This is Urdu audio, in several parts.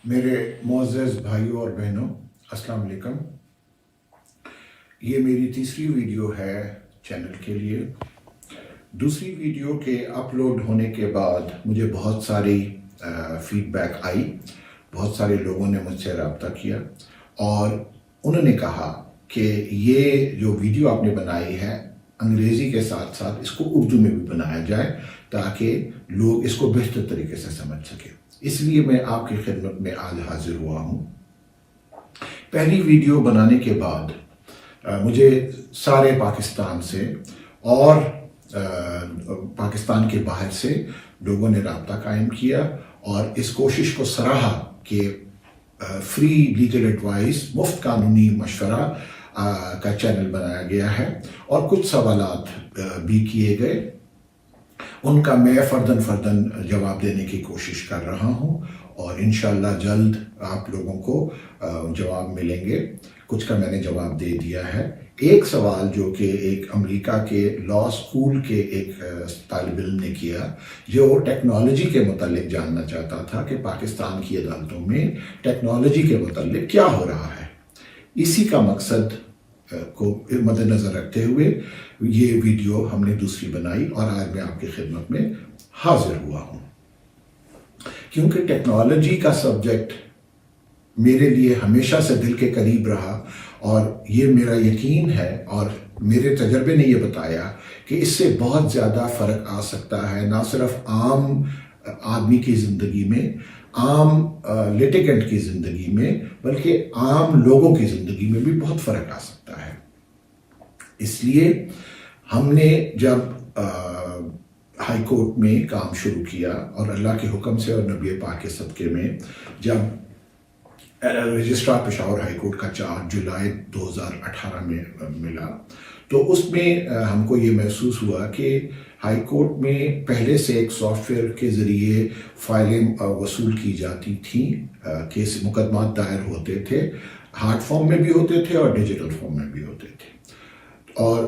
میرے معزز بھائیوں اور بہنوں، السلام علیکم۔ یہ میری تیسری ویڈیو ہے چینل کے لیے۔ دوسری ویڈیو کے اپلوڈ ہونے کے بعد مجھے بہت ساری فیڈ بیک آئی، بہت سارے لوگوں نے مجھ سے رابطہ کیا اور انہوں نے کہا کہ یہ جو ویڈیو آپ نے بنائی ہے انگریزی کے ساتھ ساتھ اس کو اردو میں بھی بنایا جائے تاکہ لوگ اس کو بہتر طریقے سے سمجھ سکیں۔ اس لیے میں آپ کی خدمت میں آج حاضر ہوا ہوں۔ پہلی ویڈیو بنانے کے بعد مجھے سارے پاکستان سے اور پاکستان کے باہر سے لوگوں نے رابطہ قائم کیا اور اس کوشش کو سراہا کہ فری لیگل ایڈوائس، مفت قانونی مشورہ کا چینل بنایا گیا ہے اور کچھ سوالات بھی کیے گئے۔ ان کا میں فرداً جواب دینے کی کوشش کر رہا ہوں اور انشاءاللہ جلد آپ لوگوں کو جواب ملیں گے۔ کچھ کا میں نے جواب دے دیا ہے۔ ایک سوال جو کہ ایک امریکہ کے لا سکول کے ایک طالب علم نے کیا، جو ٹیکنالوجی کے متعلق جاننا چاہتا تھا کہ پاکستان کی عدالتوں میں ٹیکنالوجی کے متعلق کیا ہو رہا ہے، اسی کا مقصد کو مد نظر رکھتے ہوئے یہ ویڈیو ہم نے دوسری بنائی اور آج میں آپ کی خدمت میں حاضر ہوا ہوں۔ کیونکہ ٹیکنالوجی کا سبجیکٹ میرے لیے ہمیشہ سے دل کے قریب رہا اور یہ میرا یقین ہے اور میرے تجربے نے یہ بتایا کہ اس سے بہت زیادہ فرق آ سکتا ہے، نہ صرف عام آدمی کی زندگی میں، عام لیٹیگنٹ کی زندگی میں، بلکہ عام لوگوں کی زندگی میں بھی بہت فرق آ سکتا ہے۔ اس لیے ہم نے جب ہائی کورٹ میں کام شروع کیا اور اللہ کے حکم سے اور نبی پاک کے صدقے میں جب رجسٹرار پشاور ہائی کورٹ کا چارج جولائی 2018 میں ملا تو اس میں ہم کو یہ محسوس ہوا کہ ہائی کورٹ میں پہلے سے ایک سافٹ ویئر کے ذریعے فائلیں وصول کی جاتی تھیں، کیس مقدمات دائر ہوتے تھے، ہارڈ فارم میں بھی ہوتے تھے اور ڈیجیٹل فارم میں بھی ہوتے تھے، اور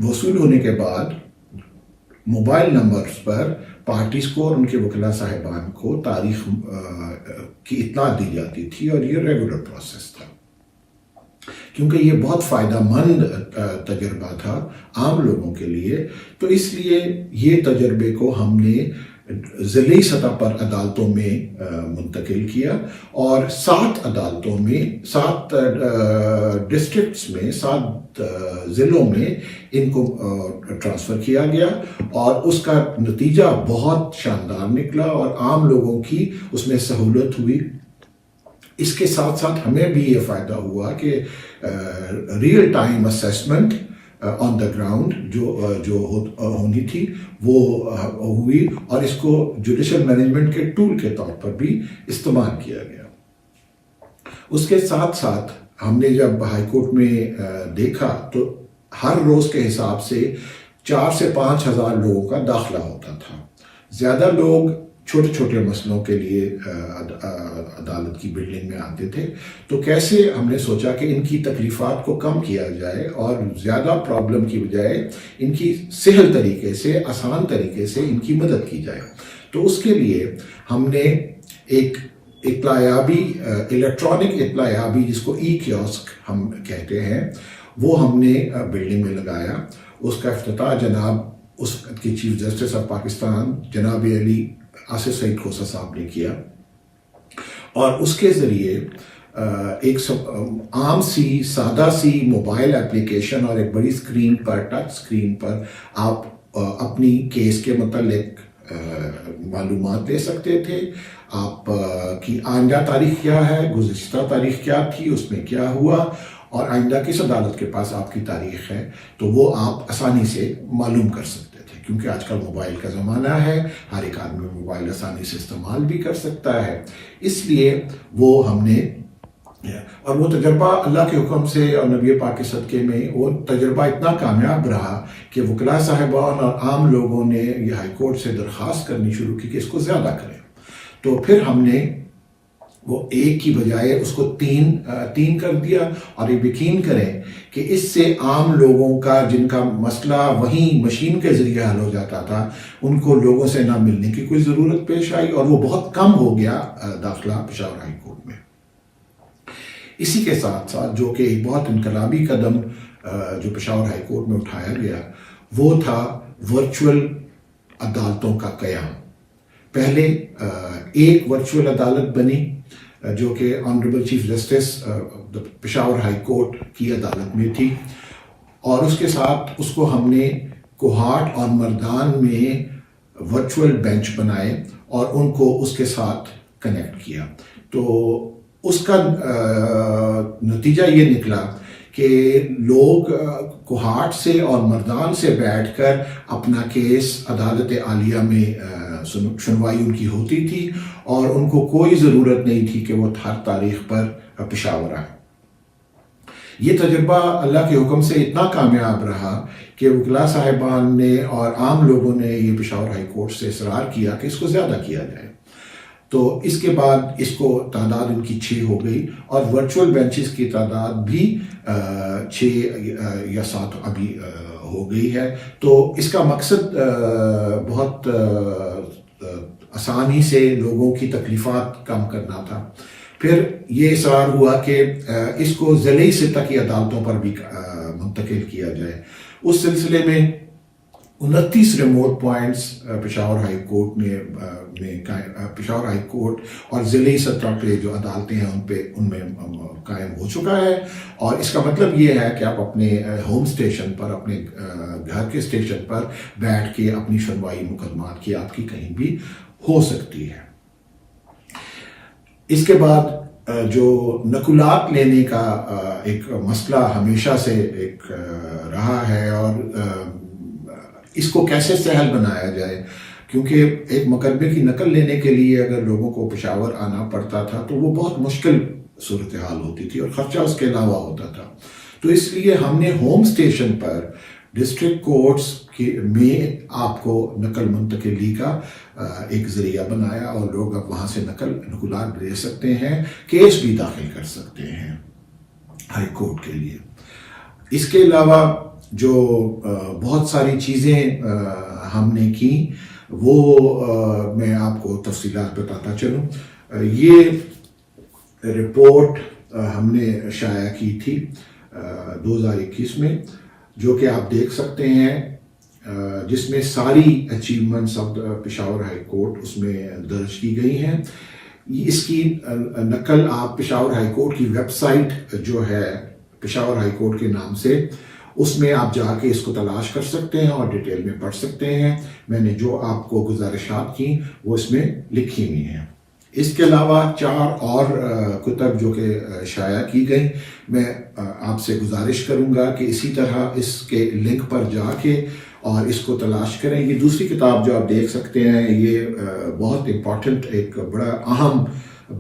وصول ہونے کے بعد موبائل نمبرز پر پارٹیز کو اور ان کے وکلاء صاحبان کو تاریخ کی اطلاع دی جاتی تھی اور یہ ریگولر پروسیس تھا۔ کیونکہ یہ بہت فائدہ مند تجربہ تھا عام لوگوں کے لیے، تو اس لیے یہ تجربے کو ہم نے ضلعی سطح پر عدالتوں میں منتقل کیا اور 7 عدالتوں میں، 7 ڈسٹرکٹس میں، 7 ضلعوں میں ان کو ٹرانسفر کیا گیا اور اس کا نتیجہ بہت شاندار نکلا اور عام لوگوں کی اس میں سہولت ہوئی۔ اس کے ساتھ ساتھ ہمیں بھی یہ فائدہ ہوا کہ real time assessment on the ground جو ہونی تھی وہ ہوئی اور اس کو جوڈیشل مینجمنٹ کے ٹول کے طور پر بھی استعمال کیا گیا۔ اس کے ساتھ ساتھ ہم نے جب ہائی کورٹ میں دیکھا تو ہر روز کے حساب سے 4 سے 5 ہزار لوگوں کا داخلہ ہوتا تھا۔ زیادہ لوگ چھوٹے چھوٹے مسئلوں کے لیے عدالت کی بلڈنگ میں آتے تھے، تو کیسے ہم نے سوچا کہ ان کی تکلیفات کو کم کیا جائے اور زیادہ پرابلم کی بجائے ان کی سہل طریقے سے، آسان طریقے سے ان کی مدد کی جائے۔ تو اس کے لیے ہم نے ایک اطلاع یابی، الیکٹرانک اطلاع یابی جس کو ای کیوسک ہم کہتے ہیں، وہ ہم نے بلڈنگ میں لگایا۔ اس کا افتتاح جناب اس وقت کے چیف جسٹس آف پاکستان جناب علی آصف سعید کھوسہ صاحب نے کیا اور اس کے ذریعے ایک عام سی سادہ سی موبائل اپلیکیشن اور ایک بڑی اسکرین پر، ٹچ اسکرین پر آپ اپنی کیس کے متعلق معلومات دے سکتے تھے۔ آپ کی آئندہ تاریخ کیا ہے، گزشتہ تاریخ کیا تھی، اس میں کیا ہوا اور آئندہ کس عدالت کے پاس آپ کی تاریخ ہے، تو وہ آپ آسانی سے معلوم کر سکتے تھے۔ کیونکہ آج کل موبائل کا زمانہ ہے، ہر ایک آدمی موبائل آسانی سے استعمال بھی کر سکتا ہے، اس لیے وہ ہم نے، اور وہ تجربہ اللہ کے حکم سے اور نبی پاک کے صدقے میں وہ تجربہ اتنا کامیاب رہا کہ وکلاء صاحبان اور عام لوگوں نے یہ ہائی کورٹ سے درخواست کرنی شروع کی کہ اس کو زیادہ کریں۔ تو پھر ہم نے وہ ایک کی بجائے اس کو تین کر دیا، اور یہ یقین کریں کہ اس سے عام لوگوں کا جن کا مسئلہ وہیں مشین کے ذریعے حل ہو جاتا تھا، ان کو لوگوں سے نہ ملنے کی کوئی ضرورت پیش آئی، اور وہ بہت کم ہو گیا داخلہ پشاور ہائی کورٹ میں۔ اسی کے ساتھ ساتھ جو کہ ایک بہت انقلابی قدم جو پشاور ہائی کورٹ میں اٹھایا گیا وہ تھا ورچوئل عدالتوں کا قیام۔ پہلے ایک ورچوئل عدالت بنی جو کہ honourable chief justice Peshawar high court کی عدالت میں تھی، اور اس کے ساتھ اس کو ہم نے کوہاٹ اور مردان میں ورچوئل بینچ بنائے اور ان کو اس کے ساتھ کنیکٹ کیا۔ تو اس کا نتیجہ یہ نکلا کہ لوگ کوہاٹ سے اور مردان سے بیٹھ کر اپنا کیس عدالت عالیہ میں سنوائی ان کی ہوتی تھی، اور ان کو کوئی ضرورت نہیں تھی کہ وہ ہر تاریخ پر پشاور آئے۔ یہ تجربہ اللہ کے حکم سے اتنا کامیاب رہا کہ وکلاء صاحبان نے اور عام لوگوں نے یہ پشاور ہائی کورٹ سے اصرار کیا کہ اس کو زیادہ کیا جائے۔ تو اس کے بعد اس کو تعداد ان کی 6 ہو گئی، اور ورچوئل بینچز کی تعداد بھی 6 یا 7 ابھی ہو گئی ہے۔ تو اس کا مقصد بہت آسانی سے لوگوں کی تکلیفات کم کرنا تھا۔ پھر یہ اصرار ہوا کہ اس کو ضلعی سطح کی عدالتوں پر بھی منتقل کیا جائے۔ اس سلسلے میں 29 remote points Peshawar high court میں پشاور ہائی کورٹ اور ضلعی سطح پہ جو عدالتیں ہیں ان میں قائم ہو چکا ہے، اور اس کا مطلب یہ ہے کہ آپ اپنے ہوم اسٹیشن پر، اپنے گھر کے اسٹیشن پر بیٹھ کے اپنی سنوائی مقدمات کی آپ کی کہیں بھی ہو سکتی ہے۔ اس کے بعد جو نقلات لینے کا ایک مسئلہ ہمیشہ سے ایک رہا ہے، اور اس کو کیسے سہل بنایا جائے، کیونکہ ایک مقدمے کی نقل لینے کے لیے اگر لوگوں کو پشاور آنا پڑتا تھا تو وہ بہت مشکل صورتحال ہوتی تھی، اور خرچہ اس کے علاوہ ہوتا تھا۔ تو اس لیے ہم نے ہوم اسٹیشن پر ڈسٹرکٹ کورٹس میں آپ کو نقل منتقلی کا ایک ذریعہ بنایا، اور لوگ اب وہاں سے نقلات لے سکتے ہیں، کیس بھی داخل کر سکتے ہیں ہائی کورٹ کے لیے۔ اس کے علاوہ جو بہت ساری چیزیں ہم نے کی وہ میں آپ کو تفصیلات بتاتا چلوں۔ یہ رپورٹ ہم نے شائع کی تھی 2021 میں، جو کہ آپ دیکھ سکتے ہیں، جس میں ساری achievements of Peshawar high court اس میں درج کی گئی ہیں۔ اس کی نقل آپ پشاور ہائی کورٹ کی ویب سائٹ جو ہے پشاور ہائی کورٹ کے نام سے، اس میں آپ جا کے اس کو تلاش کر سکتے ہیں اور ڈیٹیل میں پڑھ سکتے ہیں۔ میں نے جو آپ کو گزارشات کی وہ اس میں لکھی ہوئی ہیں۔ اس کے علاوہ 4 اور کتب جو کہ شائع کی گئی، میں آپ سے گزارش کروں گا کہ اسی طرح اس کے لنک پر جا کے اور اس کو تلاش کریں۔ یہ دوسری کتاب جو آپ دیکھ سکتے ہیں، یہ بہت امپورٹنٹ، ایک بڑا اہم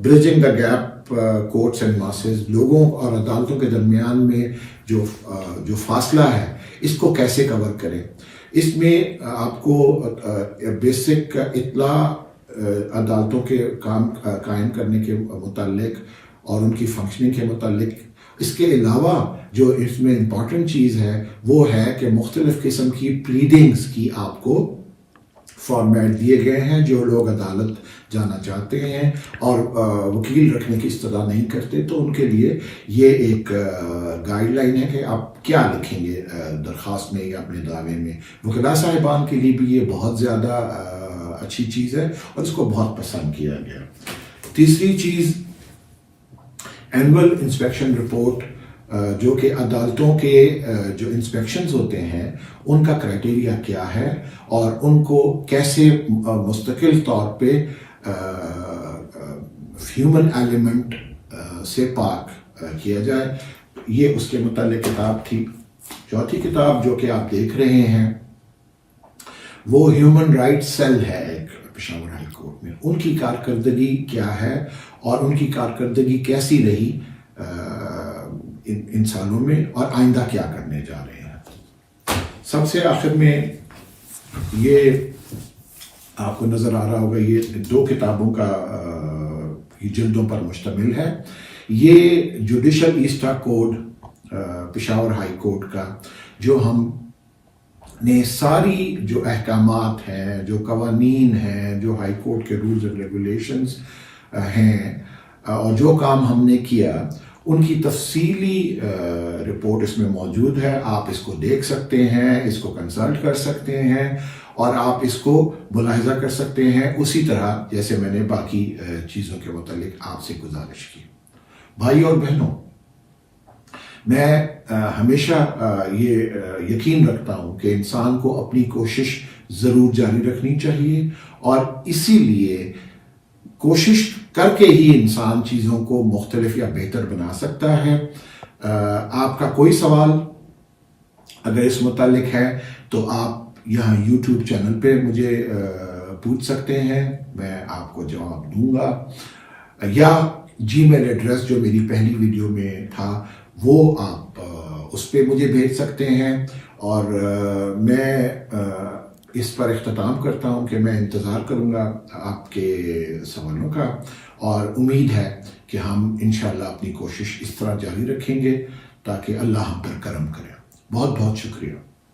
bridging the gap courts and masses, لوگوں اور عدالتوں کے درمیان میں جو فاصلہ ہے اس کو کیسے کور کریں۔ اس میں آپ کو بیسک اطلاع عدالتوں کے کام قائم کرنے کے متعلق اور ان کی فنکشننگ کے متعلق، اس کے علاوہ جو اس میں امپورٹنٹ چیز ہے وہ ہے کہ مختلف قسم کی پلیڈنگز کی آپ کو فارمیٹ دیے گئے ہیں۔ جو لوگ عدالت جانا چاہتے ہیں اور وکیل رکھنے کی استطاع نہیں کرتے، تو ان کے لیے یہ ایک گائیڈ لائن ہے کہ آپ کیا لکھیں گے درخواست میں یا اپنے دعوے میں۔ وکلاء صاحبان کے لیے بھی یہ بہت زیادہ اچھی چیز ہے اور اس کو بہت پسند کیا گیا۔ تیسری چیز اینول انسپیکشن رپورٹ، جو کہ عدالتوں کے جو انسپیکشنز ہوتے ہیں ان کا کرائٹیریا کیا ہے اور ان کو کیسے مستقل طور پہ ہیومن ایلیمنٹ سے پاک کیا جائے، یہ اس کے متعلق کتاب تھی۔ چوتھی کتاب جو کہ آپ دیکھ رہے ہیں وہ ہیومن رائٹ سیل ہے ایک پشاور ہائی کورٹ میں، ان کی کارکردگی کیا ہے اور ان کی کارکردگی کیسی رہی ان سالوں میں، اور آئندہ کیا کرنے جا رہے ہیں۔ سب سے آخر میں یہ آپ کو نظر آ رہا ہوگا، یہ 2 کتابوں کا یہ جلدوں پر مشتمل ہے. یہ judicial estacode Peshawar high Court کا جو ہم نے ساری جو احکامات ہیں، جو قوانین ہیں، جو ہائی کورٹ کے رولز اینڈ ریگولیشنز ہیں اور جو کام ہم نے کیا ان کی تفصیلی رپورٹ اس میں موجود ہے. آپ اس کو دیکھ سکتے ہیں، اس کو کنسلٹ کر سکتے ہیں اور آپ اس کو ملاحظہ کر سکتے ہیں اسی طرح جیسے میں نے باقی چیزوں کے متعلق آپ سے گزارش کی. بھائی اور بہنوں، میں ہمیشہ یہ یقین رکھتا ہوں کہ انسان کو اپنی کوشش ضرور جاری رکھنی چاہیے اور اسی لیے کوشش کر کے ہی انسان چیزوں کو مختلف یا بہتر بنا سکتا ہے. آپ کا کوئی سوال اگر اس متعلق ہے تو آپ یہاں یوٹیوب چینل پہ مجھے پوچھ سکتے ہیں، میں آپ کو جواب دوں گا، یا جی میل ایڈریس جو میری پہلی ویڈیو میں تھا وہ آپ اس پہ مجھے بھیج سکتے ہیں. اور میں اس پر اختتام کرتا ہوں کہ میں انتظار کروں گا آپ کے سوالوں کا اور امید ہے کہ ہم انشاءاللہ اپنی کوشش اس طرح جاری رکھیں گے تاکہ اللہ ہم پر کرم کرے. بہت بہت شکریہ.